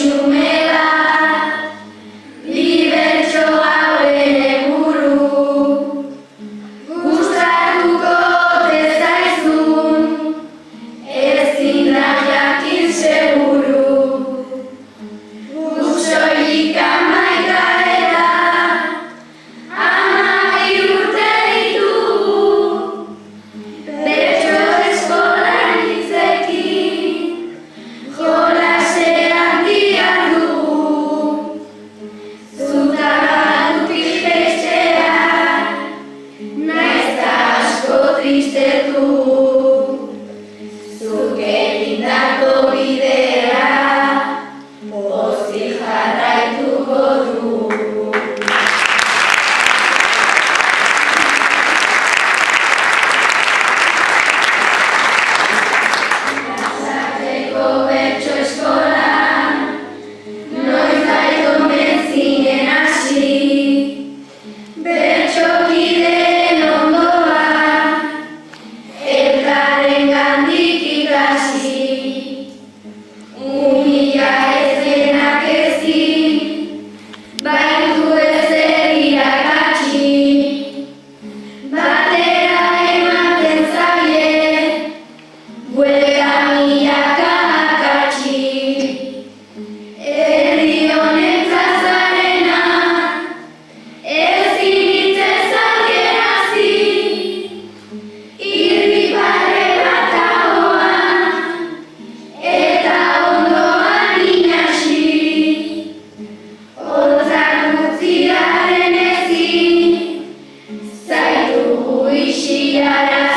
xume bat, libertxo hauen eburu, gustatuko ote zaizun, ezin da jakin seguru. Guk soilik hamaika eta 12 urte ditugu, bertso eskolan hitzekin, jolasean dihardugu. Zutagaduk ikastea, naiz eta asko tristetu, zuk egindako bidea, pozik jarraituko dugu. Lasarteko bertso eskolan, noiz bait omen zinen hasi, bertsokideen ondoan, elkarrengandik ikasi. Umila ez denak ezin, baitu ezer irakatsi, batera ematen zaie, buelta milaka akatsi. Herri honentzat zarena, ezin hitz ezagerazi, irripare bat ahoan, eta ondoan inasi. Hotzak utziaren ezin, zaitugu isiarazi.